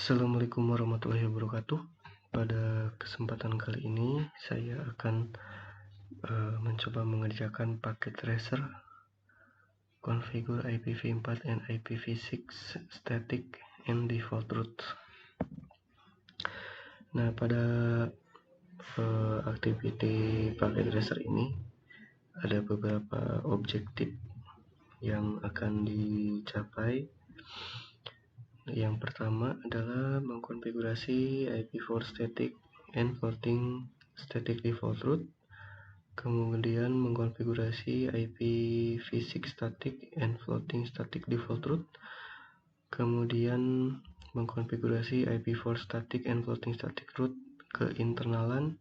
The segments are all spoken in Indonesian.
Assalamualaikum warahmatullahi wabarakatuh. Pada kesempatan kali ini saya akan mencoba mengerjakan paket tracer configure IPv4 and IPv6 static and default route. Nah, pada aktiviti paket tracer ini ada beberapa objektif yang akan dicapai. Yang pertama adalah mengkonfigurasi IPv4 static and floating static default route, kemudian mengkonfigurasi IPv6 static and floating static default route, kemudian mengkonfigurasi IPv4 static and floating static route ke internalan,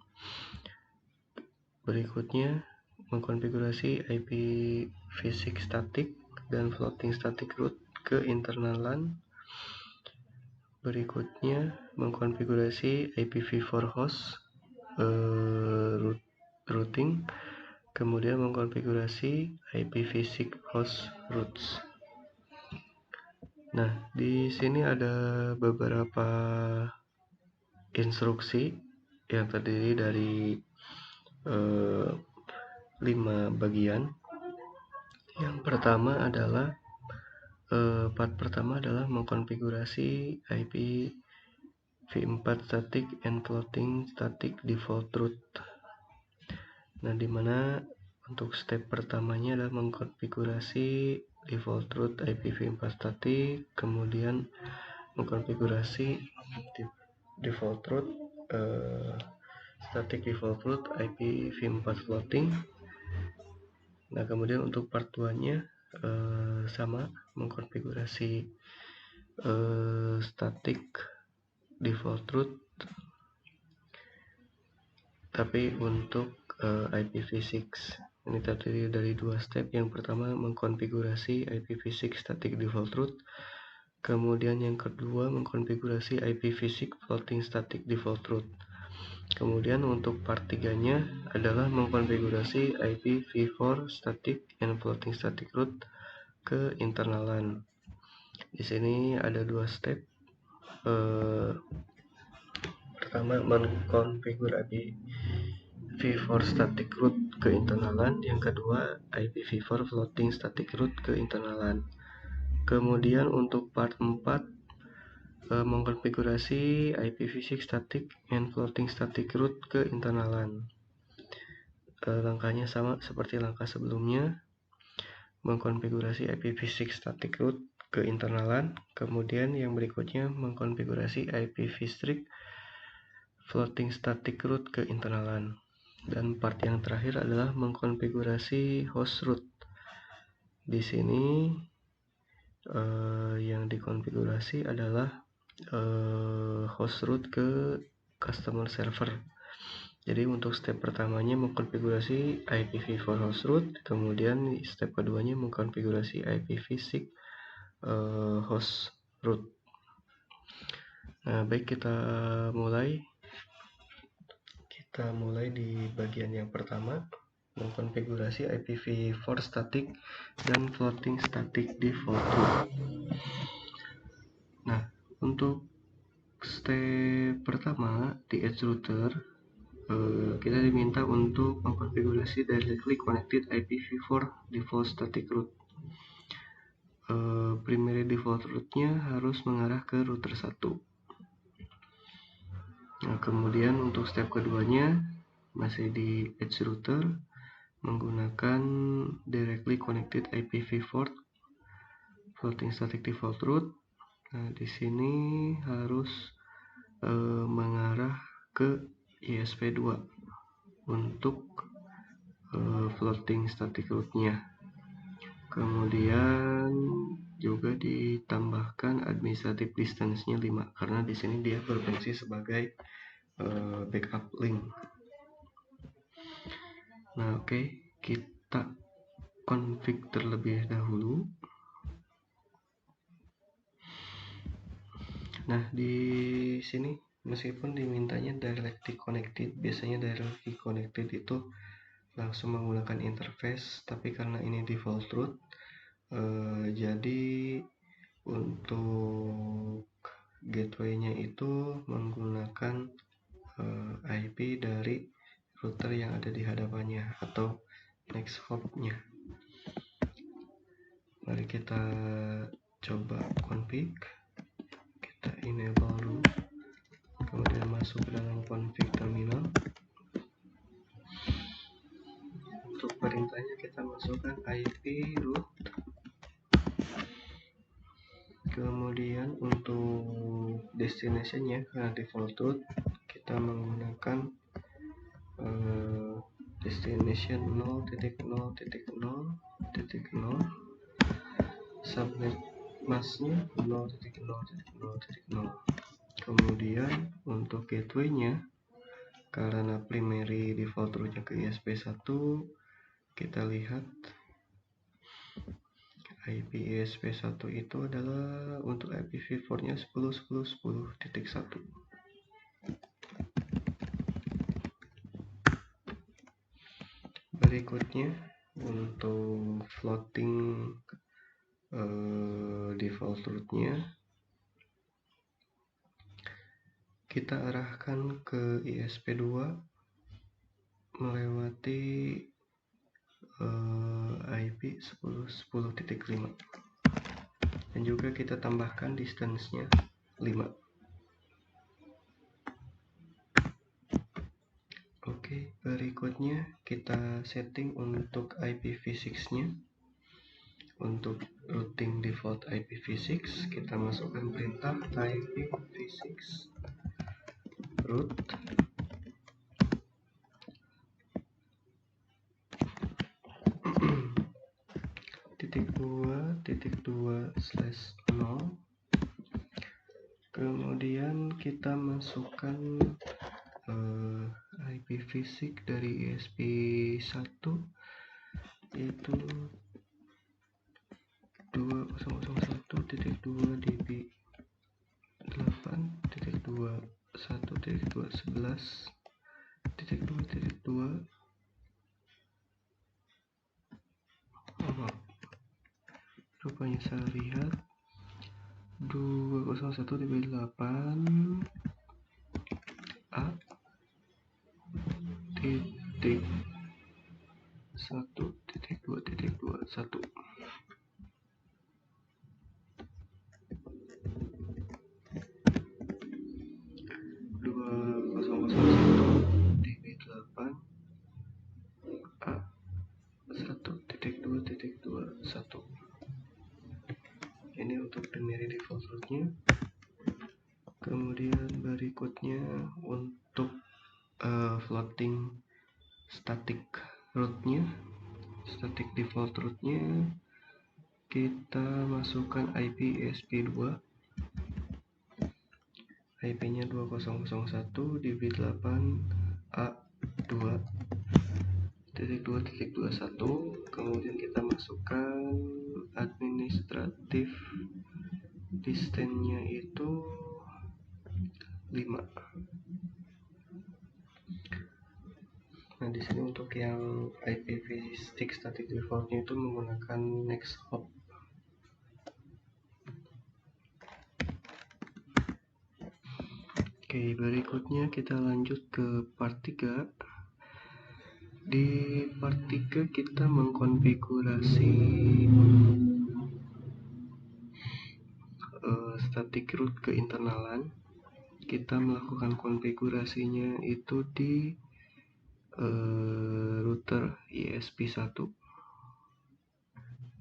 berikutnya mengkonfigurasi IPv6 static dan floating static route ke internalan, berikutnya mengkonfigurasi IPv4 host routing, kemudian mengkonfigurasi IPv6 host routes. Nah, di sini ada beberapa instruksi yang terdiri dari 5 bagian. Yang pertama adalah part pertama adalah mengkonfigurasi IPv4 static and floating static default route. Nah, dimana untuk step pertamanya adalah mengkonfigurasi default route IPv4 static, kemudian mengkonfigurasi default route static default route IPv4 floating. Nah, kemudian untuk part 2-nya sama, mengkonfigurasi static default route tapi untuk IPv6. Ini terdiri dari 2 step. Yang pertama mengkonfigurasi IPv6 static default route, kemudian yang kedua mengkonfigurasi IPv6 floating static default route. Kemudian untuk part 3-nya adalah mengkonfigurasi IPv4 static and floating static route ke internalan. Di sini ada 2 step. Pertama mengkonfigur IPv4 static route ke internalan, yang kedua IPv4 floating static route ke internalan. Kemudian untuk part 4 mengkonfigurasi IPv6 static and floating static route ke internalan. Langkahnya sama seperti langkah sebelumnya, mengkonfigurasi IPv6 static route ke internalan, kemudian yang berikutnya mengkonfigurasi IPv6 floating static route ke internalan, dan part yang terakhir adalah mengkonfigurasi host route. Di sini yang dikonfigurasi adalah host route ke customer server. Jadi untuk step pertamanya mengkonfigurasi IPv4 host route, kemudian step keduanya mengkonfigurasi IPv6 host route. Nah, baik, kita mulai di bagian yang pertama, mengkonfigurasi IPv4 static dan floating static default route. Nah, untuk step pertama di edge router kita diminta untuk mengkonfigurasi directly connected IPv4 default static route. Primary default route-nya harus mengarah ke router 1. Nah, kemudian untuk step keduanya masih di edge router menggunakan directly connected IPv4 floating static default route. Nah, di sini harus mengarah ke ISP2 untuk floating static route-nya. Kemudian juga ditambahkan administrative distance-nya 5 karena di sini dia berfungsi sebagai backup link. Nah, oke, kita config terlebih dahulu. Nah, di sini meskipun dimintanya directly connected, biasanya directly connected itu langsung menggunakan interface, tapi karena ini default route, jadi untuk gateway-nya itu menggunakan IP dari router yang ada di hadapannya atau next hop-nya. Mari kita coba config, kita enable dulu, kemudian masuk ke dalam config terminal. Untuk perintahnya kita masukkan IP root, kemudian untuk destination-nya karena default root kita menggunakan destination 0.0.0.0, subnet masknya 0.0.0.0. kemudian untuk gateway-nya karena primary default rootnya ke ESP1, kita lihat IP ESP1 itu adalah untuk IPv4-nya 10.10.10.1. Berikutnya untuk floating default rootnya kita arahkan ke ESP2 melewati IP 10.10.5 dan juga kita tambahkan distance-nya 5. Oke, berikutnya kita setting untuk IPv6-nya. Untuk routing default IPv6 kita masukkan perintah IPv6 root .2.2/0. kemudian kita masukkan IPv6 dari ESP1 yaitu 20.1.2.1.2.11.2.2. Rupanya saya lihat 201.8 A titik 1.2.2.1. Ini untuk primary default rootnya. Kemudian berikutnya untuk floating static rootnya, static default rootnya kita masukkan IP ESP2, IP-nya 2001 di bit 8 A2.2.21. kemudian kita masukkan administratif distance-nya itu 5. Nah, di sini untuk yang IPv6 static default-nya itu menggunakan next hop. Oke, berikutnya kita lanjut ke part 3. Di part 3 kita mengkonfigurasi static root keinternalan. Kita melakukan konfigurasinya itu di router ESP1.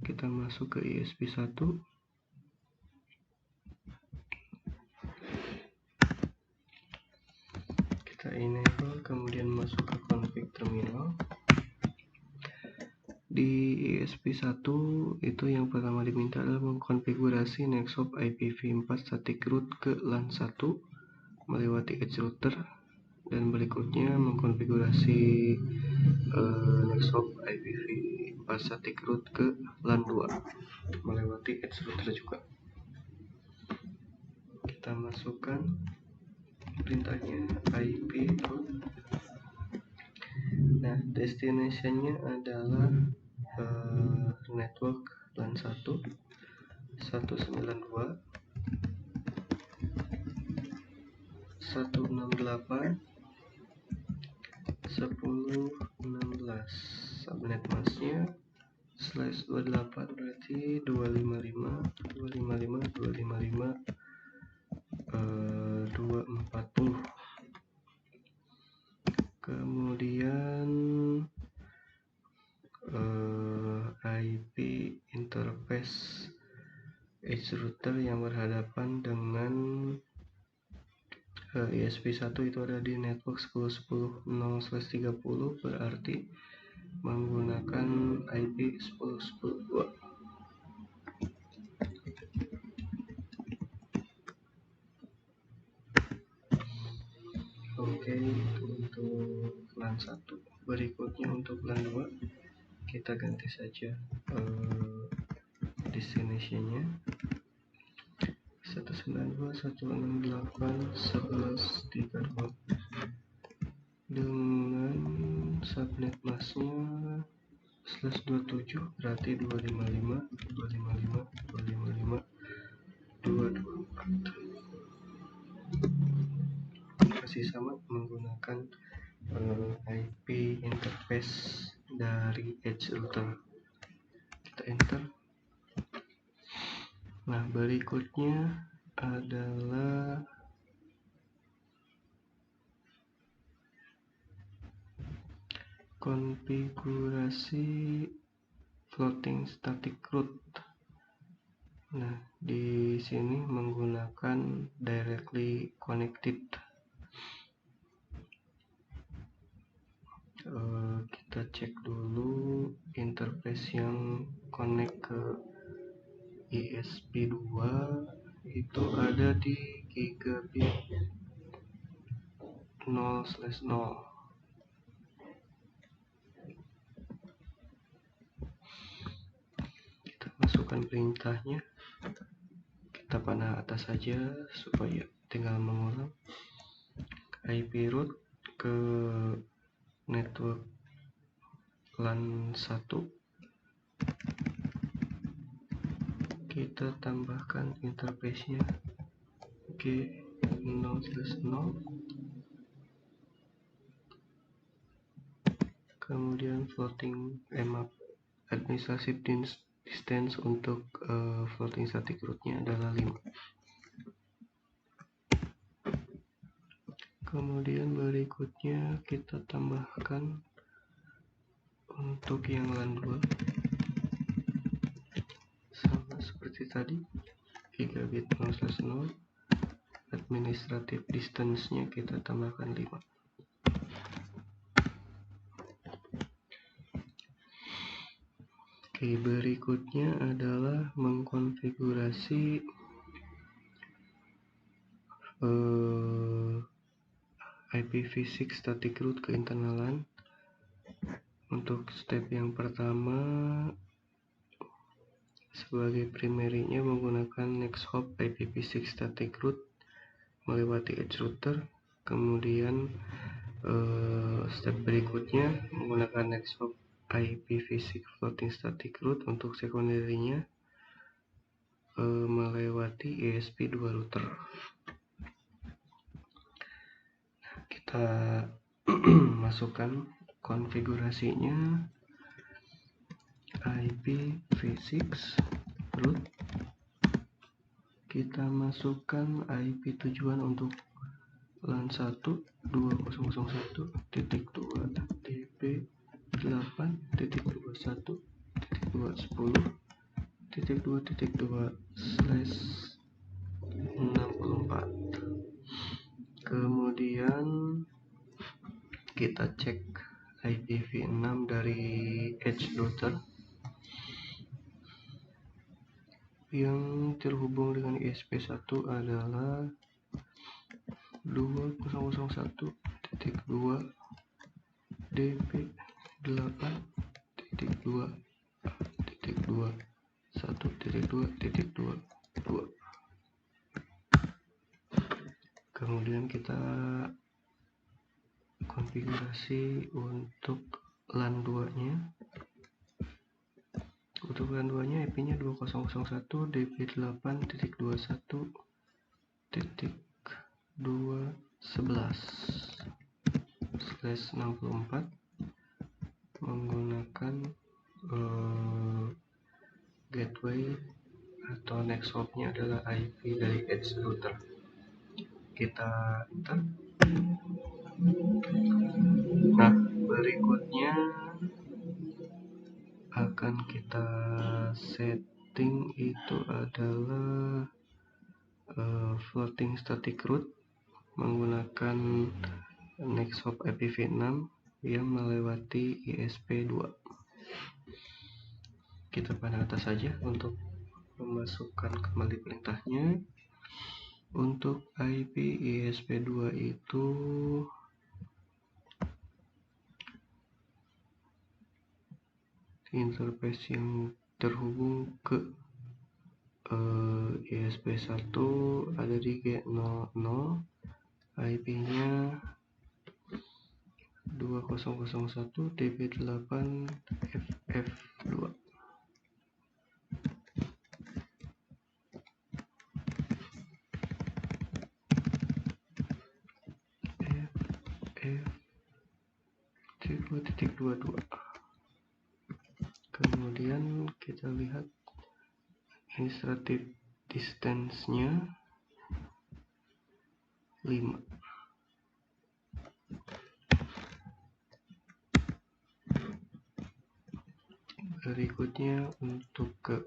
Kita masuk ke ESP1. Kita enable, kemudian masuk ke config terminal. Di ESP1 itu yang pertama diminta adalah mengkonfigurasi next hop IPv4 static root ke LAN 1 melewati edge router, dan berikutnya mengkonfigurasi next hop IPv4 static root ke LAN 2 melewati edge router juga. Kita masukkan perintahnya IP root. Nah, destination-nya adalah network LAN 1 192. 168 1016. Subnet masknya /28 berarti 255 255 240. Kemudian IP interface edge router yang berhadapan dengan ESP1 itu ada di network 10.10.0/30, berarti menggunakan IP 10.10.2. Oke, itu untuk LAN 1. Berikutnya untuk LAN 2 kita ganti saja destination-nya 192.168.11.32 dengan subnet masknya /27 berarti 255 255 255 224. Masih sama menggunakan IP interface dari edge router. Kita enter. Nah, berikutnya adalah konfigurasi floating static route. Nah, di sini menggunakan directly connected. Kita cek dulu interface yang connect ke ESP2 itu ada di gigabit 0/0. Kita masukkan perintahnya, kita panah atas saja supaya tinggal mengulang. IP route ke network LAN 1, kita tambahkan interface-nya G0/0, kemudian floating administrative distance untuk floating static route-nya adalah 5. Kemudian berikutnya kita tambahkan untuk yang LAN 2 sama seperti tadi, gigabit 0/0, administrative distance-nya kita tambahkan 5. Oke, berikutnya adalah mengkonfigurasi IPv6 static route ke internal LAN. Untuk step yang pertama, sebagai primary-nya menggunakan NextHop IPv6 static route melewati edge router. Kemudian step berikutnya menggunakan NextHop IPv6 floating static route untuk secondary-nya melewati ESP2 router. Kita masukkan konfigurasinya IPv6 route. Kita masukkan IP tujuan untuk LAN 1 20.1.2.8.2.10.2.2/64. Kemudian kita cek IPv6 dari edge router yang terhubung dengan ESP1 adalah 20.1.2.8.2.2.1.2.2. Kemudian kita konfigurasi untuk LAN 2-nya. Untuk LAN 2-nya IP-nya 2001.dp8.21.2. 211/64 menggunakan gateway atau next hop-nya adalah IP dari edge router. Kita enter. Nah, berikutnya akan kita setting itu adalah floating static route menggunakan next hop IPv6 yang melewati ISP2. Kita panah atas saja untuk memasukkan kembali perintahnya. Untuk IP ISP2 itu interface yang terhubung ke ISP1 ada di G00, IP-nya 2001 DB8 FF2. FF2.22. Kemudian kita lihat administrative distance-nya 5. Berikutnya untuk ke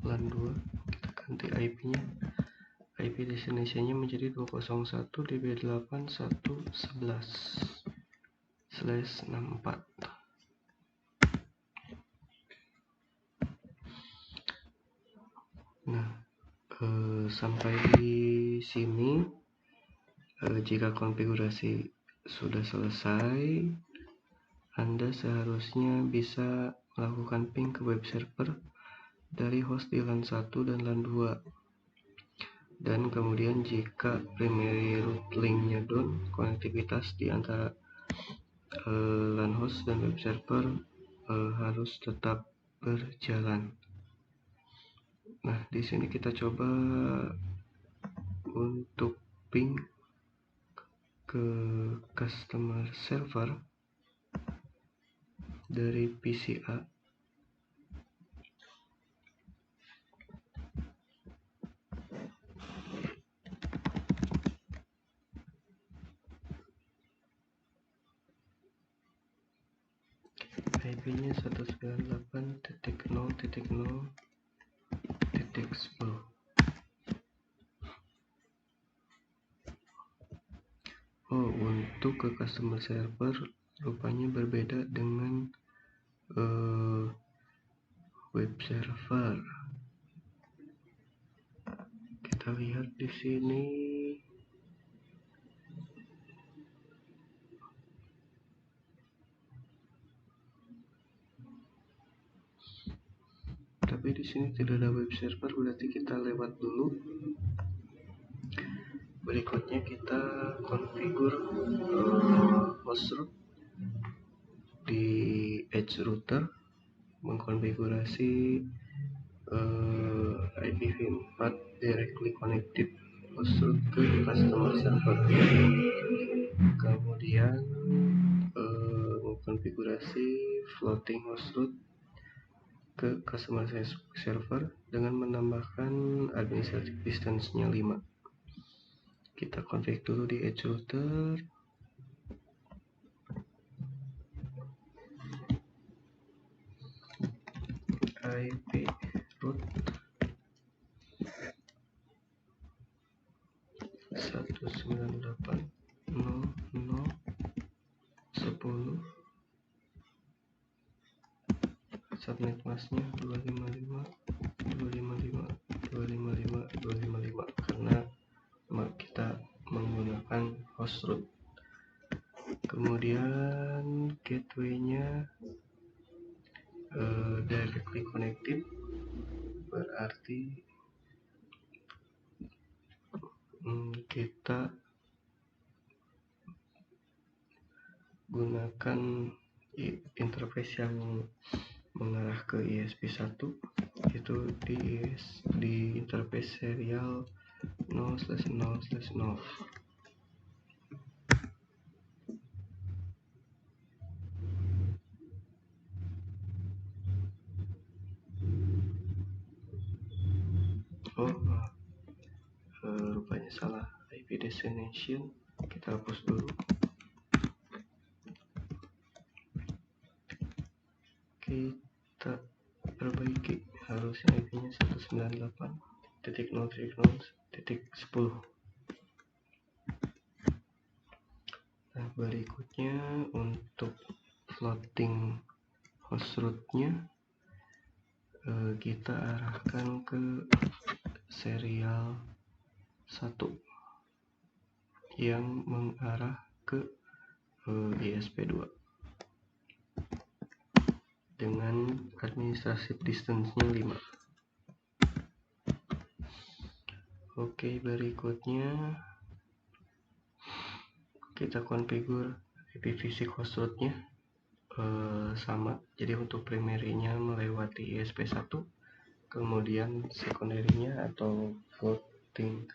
LAN 2 kita ganti IP-nya. IP destination-nya menjadi 201.db8.111/64. Nah, sampai di sini jika konfigurasi sudah selesai, Anda seharusnya bisa melakukan ping ke web server dari host di LAN 1 dan LAN 2. Dan kemudian jika primary route link-nya down, konektivitas di antara LAN host dan web server harus tetap berjalan. Nah, di sini kita coba untuk ping ke customer server dari PCA. IP-nya 198.0.0.10. Untuk ke customer server rupanya berbeda dengan web server. Kita lihat di sini. Tapi di sini tidak ada web server, berarti kita lewat dulu. Berikutnya kita konfigur host route di edge router, mengkonfigurasi IPv4 directly connected host route ke customer server. Kemudian mengkonfigurasi floating host route ke customer server dengan menambahkan administrative distance-nya 5. Kita config dulu di edge router. IP route 198.0.0.10. Subnet masknya 255.255.255.255 karena kita menggunakan host route. Kemudian gateway-nya directly connected, berarti kita gunakan interface yang mengarah ke ISP1, itu di interface serial 0/0/0. salah IP destination, kita hapus dulu. Kita perbaiki, harusnya IP-nya 198.0.0.10. Nah, berikutnya untuk floating host root-nya kita arahkan ke serial 1 yang mengarah ke ISP2 dengan administrative distance-nya 5. Oke, berikutnya kita konfigur IPv6 host root-nya sama. Jadi untuk primary-nya melewati ISP1, kemudian secondary-nya atau floating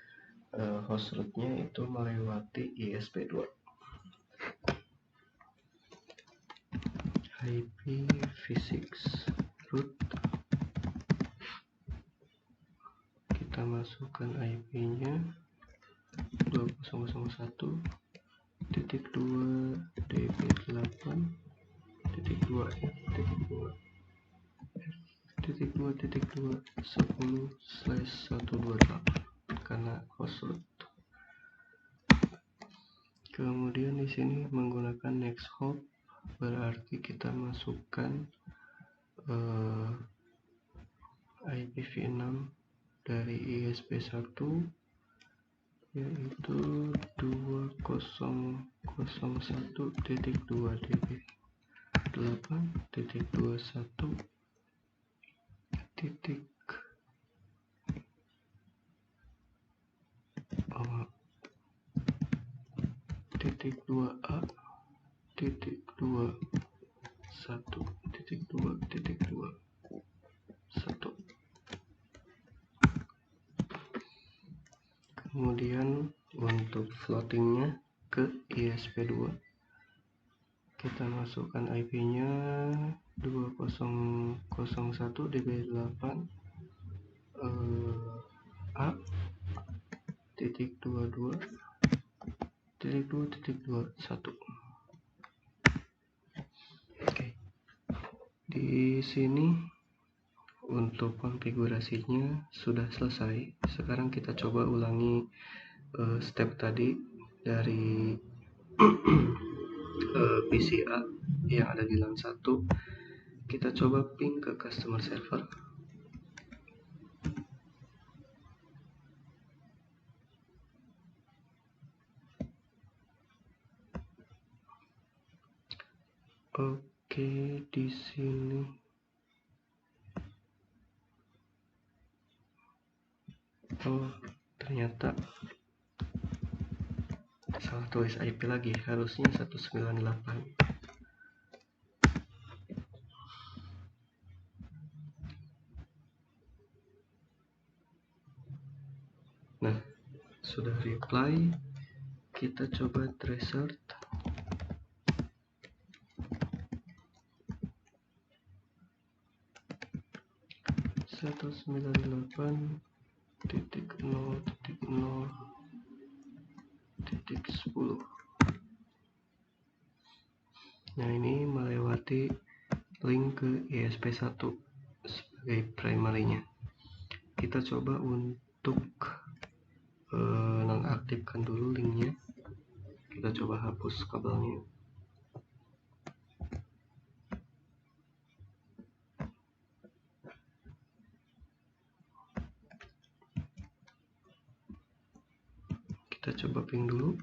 host root-nya itu melewati ISP2. IPv6 root, kita masukkan IP-nya 20.2.2.2.10/128 karena host root. Kemudian di sini menggunakan next hop, berarti kita masukkan IPv6 dari ISP1 yaitu 20.2.2.2.1.2.1. Kemudian untuk floatingnya ke ISP2, kita masukkan IP-nya 20.01.db8 A.22.2.21. Oke. Di sini untuk konfigurasinya sudah selesai. Sekarang kita coba ulangi step tadi dari PCA yang ada di LAN 1. Kita coba ping ke customer server. Oke, di sini ternyata salah tulis IP lagi, harusnya 198. Nah, sudah reply, kita coba tracer. Satu 98.0.0.10. Nah, ini melewati link ke ISP1 sebagai primary-nya. Kita coba untuk nonaktifkan dulu linknya. Kita coba hapus kabelnya. Kita coba ping dulu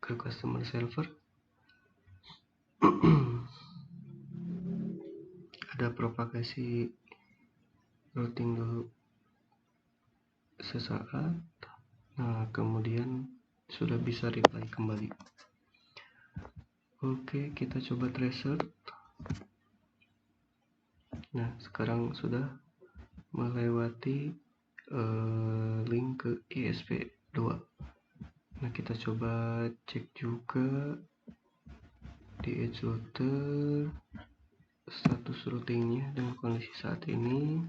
ke customer server. Ada propagasi routing dulu sesaat. Nah, kemudian sudah bisa reply kembali. Oke, kita coba tracer. Nah, sekarang sudah melewati link ke ISP2. Nah, kita coba cek juga di edge router status routingnya dengan kondisi saat ini.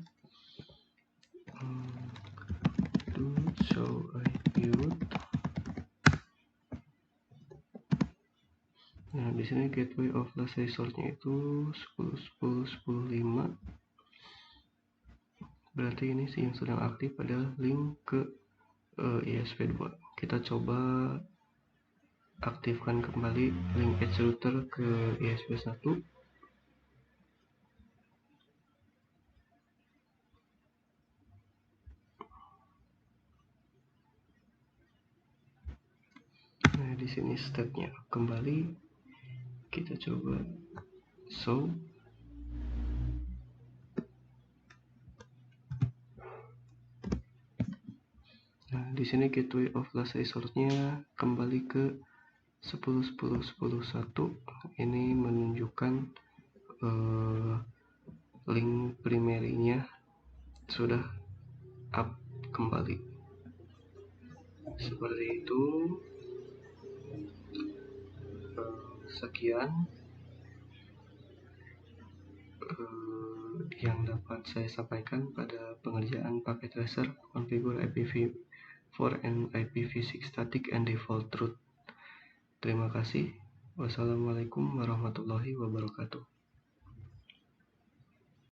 show IP route. Nah, di sini gateway of last resort-nya itu 10.10.10.10.5. Berarti ini sih yang sedang aktif adalah link ke ESP2. Kita coba aktifkan kembali link edge router ke ESP1. Nah, di sini stepnya kembali. Kita coba show. Nah, di sini gateway of last resort-nya kembali ke 10.10.10.1. Ini menunjukkan link primary-nya sudah up kembali. Seperti itu. Sekian yang dapat saya sampaikan pada pengerjaan paket tracer configure IPv4 and IPv6 static and default route. Terima kasih. Wassalamualaikum warahmatullahi wabarakatuh.